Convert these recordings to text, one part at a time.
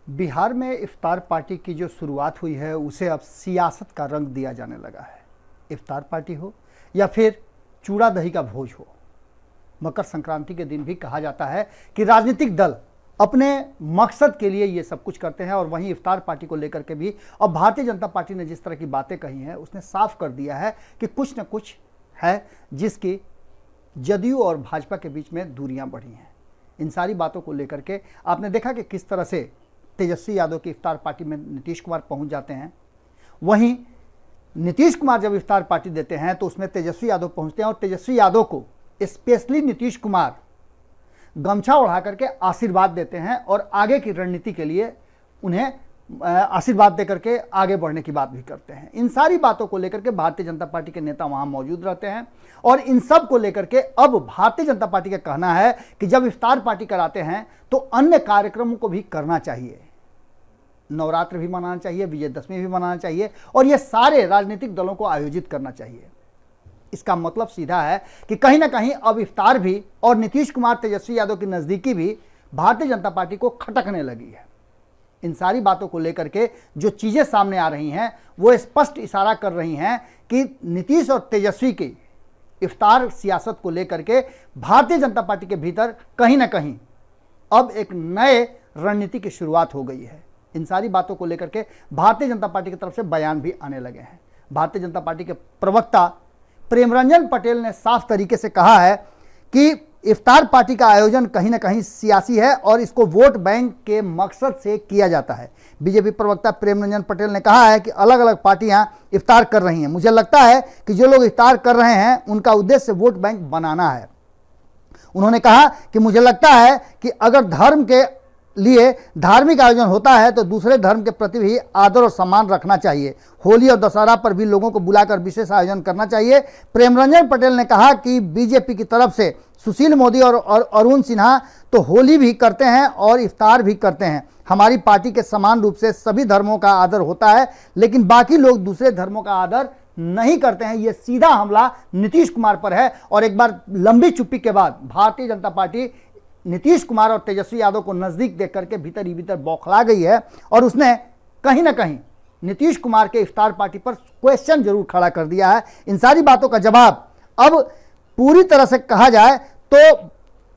बिहार में इफ्तार पार्टी की जो शुरुआत हुई है उसे अब सियासत का रंग दिया जाने लगा है। इफ्तार पार्टी हो या फिर चूड़ा दही का भोज हो, मकर संक्रांति के दिन भी कहा जाता है कि राजनीतिक दल अपने मकसद के लिए ये सब कुछ करते हैं। और वहीं इफ्तार पार्टी को लेकर के भी अब भारतीय जनता पार्टी ने जिस तरह की बातें कही हैं उसने साफ कर दिया है कि कुछ न कुछ है जिसकी जदयू और भाजपा के बीच में दूरियां बढ़ी हैं। इन सारी बातों को लेकर के आपने देखा कि किस तरह से तेजस्वी यादव की इफ्तार पार्टी में नीतीश कुमार पहुंच जाते हैं। वहीं नीतीश कुमार जब इफ्तार पार्टी देते हैं तो उसमें तेजस्वी यादव पहुंचते हैं और तेजस्वी यादव को स्पेशली नीतीश कुमार गमछा उड़ा करके आशीर्वाद देते हैं और आगे की रणनीति के लिए उन्हें आशीर्वाद देकर के आगे बढ़ने की बात भी करते हैं। इन सारी बातों को लेकर के भारतीय जनता पार्टी के नेता वहां मौजूद रहते हैं और इन सब को लेकर के अब भारतीय जनता पार्टी का कहना है कि जब इफ्तार पार्टी कराते हैं तो अन्य कार्यक्रमों को भी करना चाहिए। नवरात्र भी मनाना चाहिए, विजयदशमी भी मनाना चाहिए और ये सारे राजनीतिक दलों को आयोजित करना चाहिए। इसका मतलब सीधा है कि कहीं ना कहीं अब इफ्तार भी और नीतीश कुमार तेजस्वी यादव की नज़दीकी भी भारतीय जनता पार्टी को खटकने लगी है। इन सारी बातों को लेकर के जो चीज़ें सामने आ रही हैं वो स्पष्ट इशारा कर रही हैं कि नीतीश और तेजस्वी की इफ्तार सियासत को लेकर के भारतीय जनता पार्टी के भीतर कहीं ना कहीं अब एक नए रणनीति की शुरुआत हो गई है। इन सारी बातों को लेकर के भारतीय जनता पार्टी की तरफ से बयान भी आने लगे हैं। भारतीय जनता पार्टी के प्रवक्ता प्रेमरंजन पटेल ने साफ तरीके से कहा है कि इफ्तार पार्टी का आयोजन कहीं ना कहीं सियासी है और इसको वोट बैंक के मकसद से किया जाता है। बीजेपी प्रवक्ता प्रेमरंजन पटेल ने कहा है कि अलग अलग पार्टियां इफ्तार कर रही हैं। मुझे लगता है कि जो लोग इफ्तार कर रहे हैं उनका उद्देश्य वोट बैंक बनाना है। उन्होंने कहा कि मुझे लगता है कि अगर धर्म के लिए धार्मिक आयोजन होता है तो दूसरे धर्म के प्रति भी आदर और सम्मान रखना चाहिए। होली और दशहरा पर भी लोगों को बुलाकर विशेष आयोजन करना चाहिए। प्रेमरंजन पटेल ने कहा कि बीजेपी की तरफ से सुशील मोदी और अरुण सिन्हा तो होली भी करते हैं और इफ्तार भी करते हैं। हमारी पार्टी के समान रूप से सभी धर्मों का आदर होता है, लेकिन बाकी लोग दूसरे धर्मों का आदर नहीं करते हैं। यह सीधा हमला नीतीश कुमार पर है। और एक बार लंबी चुप्पी के बाद भारतीय जनता पार्टी नीतीश कुमार और तेजस्वी यादव को नजदीक देख करके भीतर ही भीतर बौखला गई है और उसने कहीं ना कहीं नीतीश कुमार के इफ्तार पार्टी पर क्वेश्चन जरूर खड़ा कर दिया है। इन सारी बातों का जवाब अब पूरी तरह से कहा जाए तो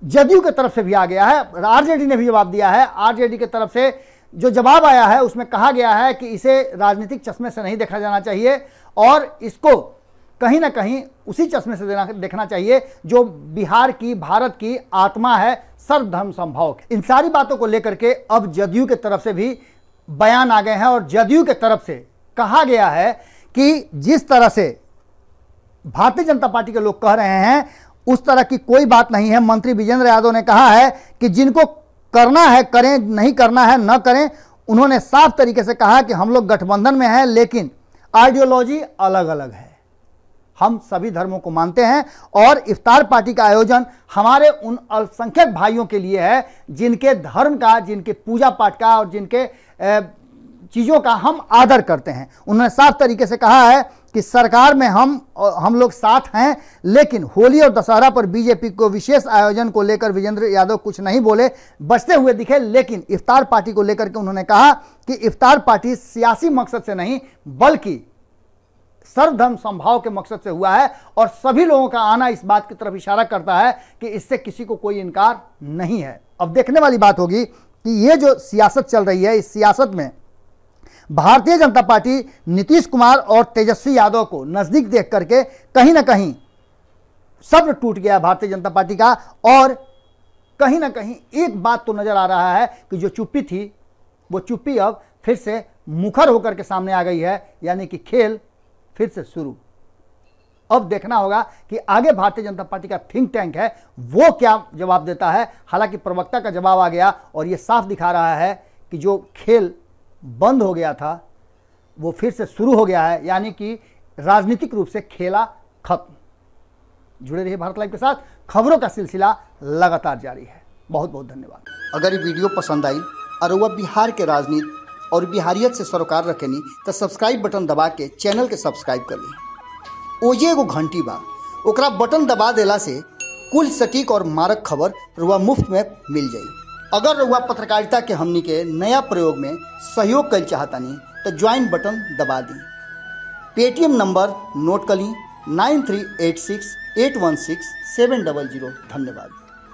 जदयू की तरफ से भी आ गया है। आरजेडी ने भी जवाब दिया है। आरजेडी की तरफ से जो जवाब आया है उसमें कहा गया है कि इसे राजनीतिक चश्मे से नहीं देखा जाना चाहिए और इसको कहीं ना कहीं उसी चश्मे से देखना चाहिए जो बिहार की, भारत की आत्मा है, सर्वधर्म समभाव। इन सारी बातों को लेकर के अब जदयू की तरफ से भी बयान आ गए हैं और जदयू की तरफ से कहा गया है कि जिस तरह से भारतीय जनता पार्टी के लोग कह रहे हैं उस तरह की कोई बात नहीं है। मंत्री विजेंद्र यादव ने कहा है कि जिनको करना है करें, नहीं करना है न करें। उन्होंने साफ तरीके से कहा कि हम लोग गठबंधन में हैं लेकिन आइडियोलॉजी अलग अलग है। हम सभी धर्मों को मानते हैं और इफ्तार पार्टी का आयोजन हमारे उन अल्पसंख्यक भाइयों के लिए है जिनके धर्म का, जिनके पूजा पाठ का और जिनके चीज़ों का हम आदर करते हैं। उन्होंने साफ तरीके से कहा है कि सरकार में हम लोग साथ हैं, लेकिन होली और दशहरा पर बीजेपी को विशेष आयोजन को लेकर विजेंद्र यादव कुछ नहीं बोले, बचते हुए दिखे। लेकिन इफ्तार पार्टी को लेकर के उन्होंने कहा कि इफ्तार पार्टी सियासी मकसद से नहीं बल्कि सर्वधर्म समभाव के मकसद से हुआ है और सभी लोगों का आना इस बात की तरफ इशारा करता है कि इससे किसी को कोई इनकार नहीं है। अब देखने वाली बात होगी कि ये जो सियासत चल रही है इस सियासत में भारतीय जनता पार्टी नीतीश कुमार और तेजस्वी यादव को नजदीक देख करके कहीं ना कहीं सब्र टूट गया भारतीय जनता पार्टी का और कहीं ना कहीं एक बात तो नजर आ रहा है कि जो चुप्पी थी वो चुप्पी अब फिर से मुखर होकर के सामने आ गई है, यानी कि खेल फिर से शुरू। अब देखना होगा कि आगे भारतीय जनता पार्टी का थिंक टैंक है वो क्या जवाब देता है। हालांकि प्रवक्ता का जवाब आ गया और यह साफ दिखा रहा है कि जो खेल बंद हो गया था वो फिर से शुरू हो गया है, यानी कि राजनीतिक रूप से खेला खत्म। जुड़े रहिए भारत लाइव के साथ, खबरों का सिलसिला लगातार जारी है। बहुत बहुत धन्यवाद। अगर ये वीडियो पसंद आई और वह बिहार के राजनीति और बिहारियत से सरोकार रखेनी तो सब्सक्राइब बटन दबा के चैनल के सब्सक्राइब कर ली। ओजे एगो घंटी बा, ओकरा बटन दबा देला से कुल सटीक और मारक खबर रुआ मुफ्त में मिल जाई। अगर रउआ पत्रकारिता के हमनी के नया प्रयोग में सहयोग कर चाहतानी तो ज्वाइन बटन दबा दी। पेटीएम नंबर नोट कर ली 9386816700। धन्यवाद।